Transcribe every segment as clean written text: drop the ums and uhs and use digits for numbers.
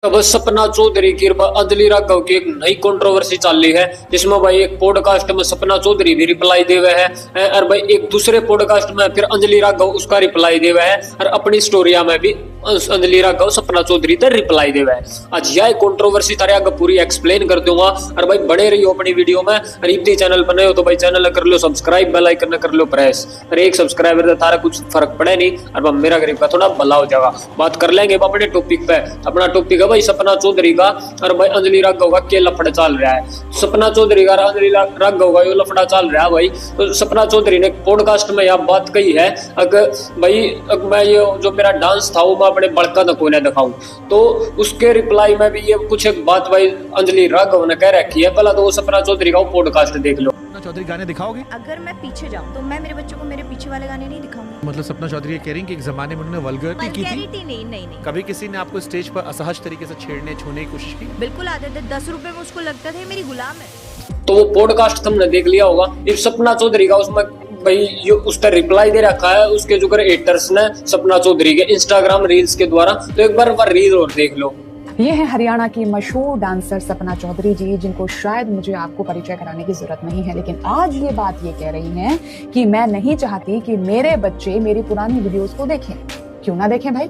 अब सपना चौधरी की अंजलि राघव की एक नई कंट्रोवर्सी चल रही है, जिसमें भाई एक पॉडकास्ट में सपना चौधरी भी रिप्लाई दे हुए है और भाई एक दूसरे पॉडकास्ट में फिर अंजलि राघव उसका रिप्लाई दे हुए है और अपनी स्टोरिया में भी अंजलि राघव सपना चौधरी तक रिप्लाई दे हुए है। आज यह कंट्रोवर्सी तारे आगे पूरी एक्सप्लेन कर दूंगा और भाई बने रही हो अपनी वीडियो में। और इतनी चैनल पर नए हो तो भाई चैनल कर लो सब्सक्राइब, बेल आइकन कर लो प्रेस। और एक सब्सक्राइबर से तारा कुछ फर्क पड़े नहीं और मेरा गरीब का थोड़ा भला हो जाएगा। बात कर लेंगे अपने टॉपिक पे। अपना टॉपिक है भाई सपना चौधरी का और भाई अंजलि राघव का क्या लफड़ा चल रहा है। सपना चौधरी का अंजलि राघव का ये लफड़ा चल रहा है भाई। तो सपना चौधरी ने पॉडकास्ट में यह बात कही है, अगर भाई मैं ये जो मेरा डांस था वो मैं अपने बड़का को न दिखाऊं, तो उसके रिप्लाई में भी ये कुछ एक बात भाई अंजलि राघव ने कह रखी है। पहला तो वो सपना चौधरी का पॉडकास्ट देख लो। सपना चौधरी गाने दिखाओगे? अगर मैं पीछे जाऊं तो मैं मेरे बच्चों को मेरे पीछे वाले गाने नहीं दिखाऊंगी। मतलब सपना चौधरी ये कह रही हैं कि एक जमाने में उन्होंने वल्गैरिटी की थी। नहीं। कभी किसी ने आपको स्टेज पर असहज तरीके से छेड़ने छूने की कोशिश की? बिल्कुल आते थे, 10 रुपए में उसको लगता था मेरी गुलाम है। तो वो पॉडकास्ट तुमने देख लिया होगा। इस सपना चौधरी का उसमें भाई ये उस पर रिप्लाई दे रखा है उसके जो एडिटर्स ने सपना चौधरी के इंस्टाग्राम रील्स के द्वारा। तो एक बार रील और देख लो। ये है हरियाणा की मशहूर डांसर सपना चौधरी जी, जिनको शायद मुझे आपको परिचय कराने की जरूरत नहीं है, लेकिन आज ये बात ये कह रही हैं कि मैं नहीं चाहती कि मेरे बच्चे मेरी पुरानी वीडियोस को देखें। क्यों ना देखें भाई?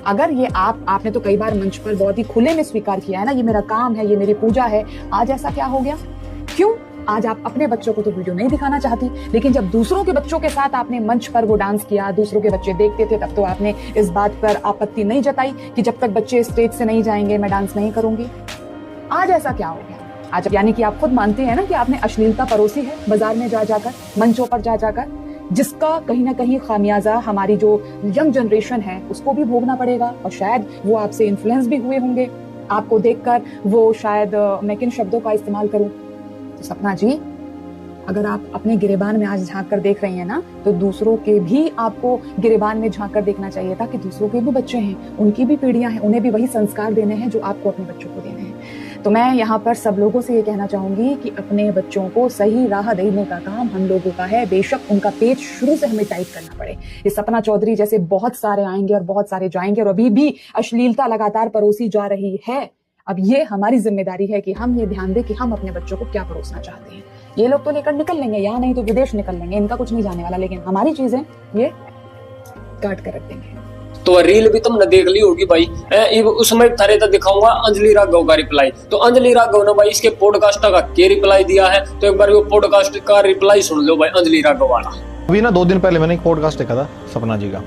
अगर ये आपने तो कई बार मंच पर बहुत ही खुले में स्वीकार किया है ना, ये मेरा काम है, ये मेरी पूजा है। आज ऐसा क्या हो गया? क्यों आज आप अपने बच्चों को तो वीडियो नहीं दिखाना चाहती, लेकिन जब दूसरों के बच्चों के साथ आपने मंच पर वो डांस किया, दूसरों के बच्चे देखते थे, तब तो आपने इस बात पर आपत्ति नहीं जताई कि जब तक बच्चे स्टेज से नहीं जाएंगे मैं डांस नहीं करूंगी। आज ऐसा क्या हो गया? आज यानी कि आप खुद मानते हैं ना कि आपने अश्लीलता परोसी है बाजार में जा जाकर, मंचों पर जा जाकर, जिसका कहीं ना कहीं खामियाजा हमारी जो यंग जनरेशन है उसको भी भोगना पड़ेगा। और शायद वो आपसे इन्फ्लुएंस भी हुए होंगे, आपको देखकर वो शायद मैं किन शब्दों का इस्तेमाल करूं। तो सपना जी, अगर आप अपने गिरेबान में आज झांक कर देख रही हैं ना, तो दूसरों के भी आपको गिरेबान में झांक कर देखना चाहिए था कि दूसरों के भी बच्चे हैं, उनकी भी पीढ़ियां हैं, उन्हें भी वही संस्कार देने हैं जो आपको अपने बच्चों को देने हैं। तो मैं यहाँ पर सब लोगों से ये कहना चाहूंगी कि अपने बच्चों को सही राह देने का काम हम लोगों का है। बेशक उनका पेज शुरू से हमें टाइट करना पड़े। ये सपना चौधरी जैसे बहुत सारे आएंगे और बहुत सारे जाएंगे, और अभी भी अश्लीलता लगातार परोसी जा रही है। अब ये हमारी जिम्मेदारी है कि हम ये ध्यान दें कि हम अपने बच्चों को क्या परोसना चाहते हैं। ये लोग तो लेकर निकल लेंगे, यहाँ नहीं तो विदेश निकल लेंगे, इनका कुछ नहीं जाने वाला, लेकिन हमारी चीजें ये काट कर रख देंगे। तो रील भी तुमने देख ली होगी भाई। उसमें थारे तो दिखाऊंगा अंजलि राघव का रिप्लाई। तो अंजलि राघव ने भाई इसके पॉडकास्ट का क्या रिप्लाई दिया है, तो एक बार वो पॉडकास्ट का रिप्लाई सुन लो भाई अंजलि राघव वाला। अभी ना 2 दिन पहले मैंने एक पॉडकास्ट देखा था सपना जी का,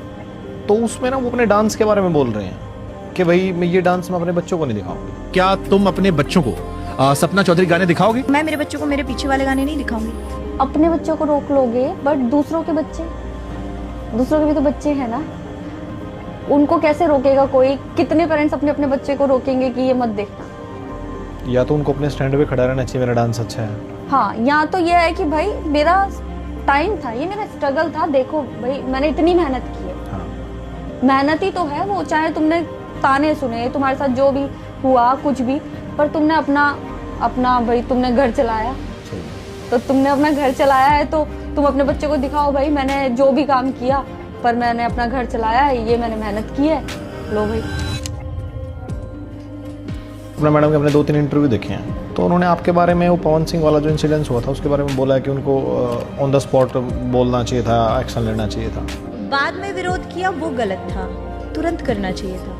तो उसमें ना वो अपने डांस के बारे में बोल रहे हैं कि भाई मैं ये डांस मैं अपने बच्चों को नहीं दिखाऊंगी। क्या तुम अपने बच्चों को सपना चौधरी गाने दिखाओगे? मैं मेरे बच्चों को मेरे पीछे वाले गाने नहीं दिखाऊंगी। अपने बच्चों को रोक लोगे, बट दूसरों के भी तो बच्चे हैं ना, उनको कैसे रोकेगा कोई? कितने पेरेंट्स अपने अपने बच्चे को रोकेंगे कि ये मत देखना? या तो उनको अपने स्टैंड पे खड़ा रहना चाहिए, मेरा डांस अच्छा है। हाँ, या तो ये है कि भाई मेरा टाइम था, ये मेरा स्ट्रगल था, देखो भाई मैंने इतनी मेहनत की है। हाँ। मेहनत ही तो है वो, चाहे तुमने ताने सुने, तुम्हारे साथ जो भी हुआ कुछ भी, पर तुमने अपना भाई तुमने घर चलाया, तो तुमने अपना घर चलाया है, तो तुम अपने बच्चे को दिखाओ भाई मैंने जो भी काम किया, पर मैंने अपना घर चलाया है, ये मैंने मेहनत की है, लो भाई। अपने मैडम के अपने 2-3 इंटरव्यू देखे हैं, तो उन्होंने आपके बारे में वो पवन सिंह वाला जो इंसिडेंस हुआ था उसके बारे में बोला है कि उनको ऑन द स्पॉट बोलना चाहिए था, एक्शन लेना चाहिए था। बाद में विरोध किया वो गलत था, तुरंत करना चाहिए था।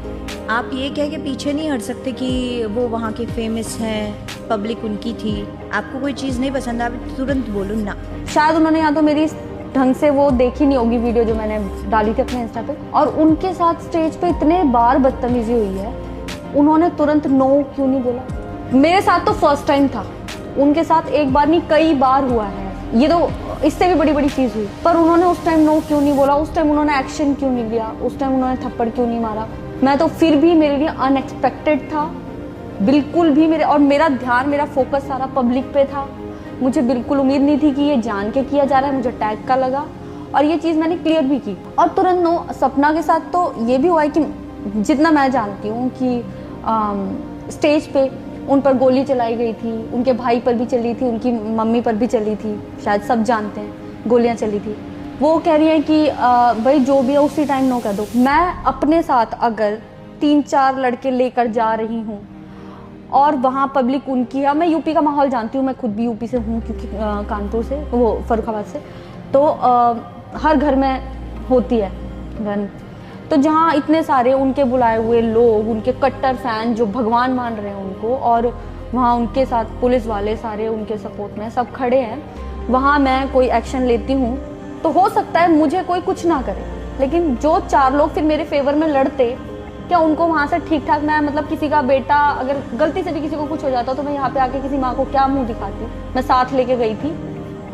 आप ये कह के पीछे नहीं हट सकते कि वो वहाँ के फेमस हैं, पब्लिक उनकी थी, आपको कोई चीज़ नहीं पसंद, आप तुरंत बोलो ना। शायद उन्होंने या तो मेरी ढंग से वो देखी नहीं होगी वीडियो जो मैंने डाली थी अपने इंस्टा पे, और उनके साथ स्टेज पे इतने बार बदतमीजी हुई है, उन्होंने तुरंत नो क्यों नहीं बोला? मेरे साथ तो फर्स्ट टाइम था, उनके साथ एक बार नहीं कई बार हुआ है, ये तो इससे भी बड़ी चीज हुई, पर उन्होंने उस टाइम नो क्यों नहीं बोला? उस टाइम उन्होंने एक्शन क्यों नहीं लिया? उस टाइम उन्होंने थप्पड़ क्यों नहीं मारा? मैं तो फिर भी मेरे लिए अनएक्सपेक्टेड था, बिल्कुल भी मेरा ध्यान, मेरा फोकस सारा पब्लिक पे था। मुझे बिल्कुल उम्मीद नहीं थी कि ये जान के किया जा रहा है, मुझे टैग का लगा, और ये चीज़ मैंने क्लियर भी की। और तुरंत नो सपना के साथ तो ये भी हुआ है कि जितना मैं जानती हूँ कि स्टेज पे उन पर गोली चलाई गई थी, उनके भाई पर भी चली थी, उनकी मम्मी पर भी चली थी, शायद सब जानते हैं गोलियां चली थी। वो कह रही है कि भाई जो भी है उसी टाइम नो कह दो। मैं अपने साथ अगर 3-4 लड़के लेकर जा रही हूँ और वहाँ पब्लिक उनकी है। मैं यूपी का माहौल जानती हूँ, मैं खुद भी यूपी से हूँ क्योंकि कानपुर से, वो फर्रुखाबाद से, तो हर घर में होती है गन। तो जहाँ इतने सारे उनके बुलाए हुए लोग, उनके कट्टर फैन जो भगवान मान रहे हैं उनको, और वहाँ उनके साथ पुलिस वाले सारे उनके सपोर्ट में सब खड़े हैं, वहाँ मैं कोई एक्शन लेती हूँ तो हो सकता है मुझे कोई कुछ ना करे, लेकिन जो 4 लोग फिर मेरे फेवर में लड़ते, क्या उनको वहाँ से ठीक ठाक, मैं मतलब किसी का बेटा अगर गलती से भी किसी को कुछ हो जाता तो मैं यहाँ पे आके किसी माँ को क्या मुंह दिखाती। मैं साथ लेके गई थी,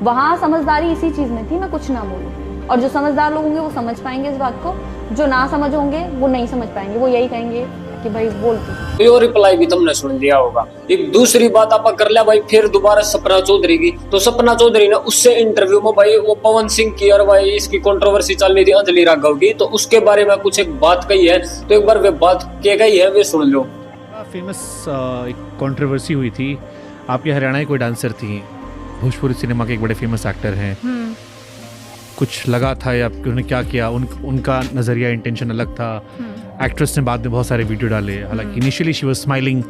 वहाँ समझदारी इसी चीज़ में थी, मैं कुछ ना बोलूँ। और जो समझदार लोग होंगे वो समझ पाएंगे इस बात को, जो ना समझ होंगे वो नहीं समझ पाएंगे, वो यही कहेंगे कि भाई बोलती। यो रिप्लाई भी तुमने सुन लिया होगा। एक दूसरी बात आप कर लिया भाई, फिर दोबारा सपना चौधरी की। तो सपना चौधरी ने उससे इंटरव्यू में भाई वो पवन सिंह की और भाई इसकी कंट्रोवर्सी चल रही थी अंजलि राघव की, तो उसके बारे में कुछ एक बात कही है, तो एक बार वे बात क्या कही है वे सुन लो। फेमस एक कंट्रोवर्सी हुई थी, आपके हरियाणा की कोई डांसर थी, भोजपुरी सिनेमा के एक बड़े फेमस एक्टर हैं, कुछ लगा था या उन्होंने क्या किया, उनका नजरिया इंटेंशन अलग था। एक्ट्रेस ने बाद में बहुत सारे वीडियो डाले, हालांकि इनिशियली शी वाज स्माइलिंग।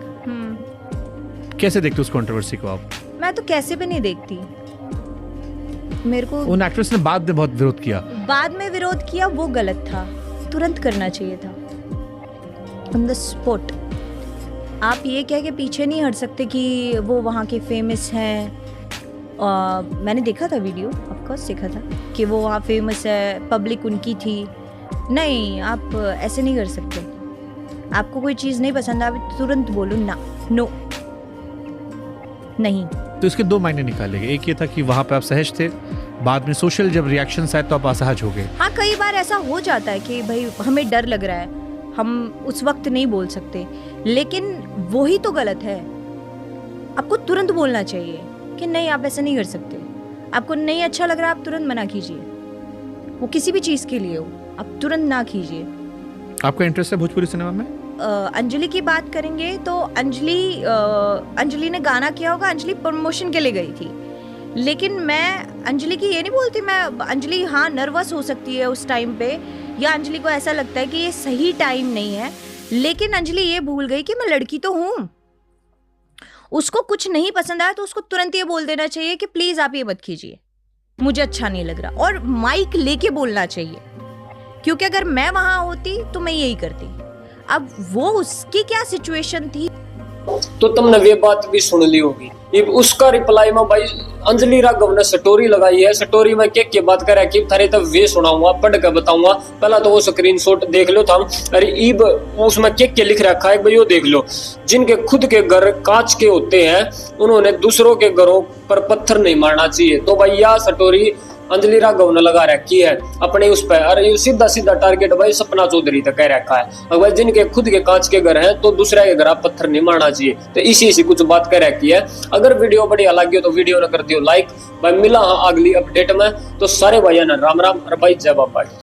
कैसे देखते उस कंट्रोवर्सी को आप? मैं तो कैसे भी नहीं देखती, मेरे को उन एक्ट्रेस ने बाद में बहुत विरोध किया। बाद में विरोध किया वो गलत था, तुरंत करना चाहिए था ऑन द स्पॉट। आप ये कह के पीछे नहीं हट सकते कि वो वहाँ के फेमस हैं। मैंने देखा था वीडियो, ऑफकोर्स देखा था कि वो वहाँ फेमस है, पब्लिक उनकी थी। नहीं, आप ऐसे नहीं कर सकते। आपको कोई चीज़ नहीं पसंद, आप तुरंत बोलो ना, नो, नहीं। तो इसके 2 मायने निकाले गए, एक ये था कि वहाँ पे आप सहज थे, बाद में सोशल जब रिएक्शन आए तो आप असहज हो गए। हाँ, कई बार ऐसा हो जाता है कि भाई हमें डर लग रहा है, हम उस वक्त नहीं बोल सकते, लेकिन वही तो गलत है। आपको तुरंत बोलना चाहिए कि नहीं, आप ऐसा नहीं कर सकते। आपको नहीं अच्छा लग रहा, आप तुरंत मना कीजिए, वो किसी भी चीज़ के लिए हो, आप तुरंत ना कीजिए। आपका इंटरेस्ट है भोजपुरी सिनेमा में? अंजलि की बात करेंगे तो अंजलि ने गाना किया होगा, अंजलि प्रमोशन के लिए गई थी, लेकिन मैं अंजलि की ये नहीं बोलती। मैं अंजलि हाँ नर्वस हो सकती है उस टाइम पे, या अंजलि को ऐसा लगता है कि ये सही टाइम नहीं है, लेकिन अंजलि ये भूल गई कि मैं लड़की तो हूँ। उसको कुछ नहीं पसंद आया तो उसको तुरंत ये बोल देना चाहिए कि प्लीज आप ये मत कीजिए, मुझे अच्छा नहीं लग रहा, और माइक लेके बोलना चाहिए। क्योंकि अगर मैं वहां होती तो मैं यही करती। अब वो उसकी क्या सिचुएशन थी तो तुमने वे बात भी सुन ली होगी। उसका रिप्लाई में भाई अंजलि राघव ने स्टोरी लगाई है, स्टोरी में क्या बात करे कि थारे तब वे सुनाऊंगा, पढ़ के बताऊंगा। पहला तो वो स्क्रीनशॉट देख लो था, अरे ईब उसमें क्या लिख रखा है भाई वो देख लो। जिनके खुद के घर कांच के होते हैं उन्होंने दूसरों के घरों पर पत्थर नहीं मारना चाहिए। तो भाई यह स्टोरी अंजलि राघव ने लगा रखी है अपने उस पर, और ये सीधा सीधा टारगेट भाई सपना चौधरी तक कह रखा है। अगर जिनके खुद के कांच के घर हैं तो दूसरे के घर पत्थर नहीं मारना चाहिए। तो इसी कुछ बात कह रखी है। अगर वीडियो बढ़िया लगी हो तो वीडियो ने कर दियो लाइक। भाई मिला हाँ अगली अपडेट में, तो सारे भाइयों ने राम राम और भाई जय बाबा।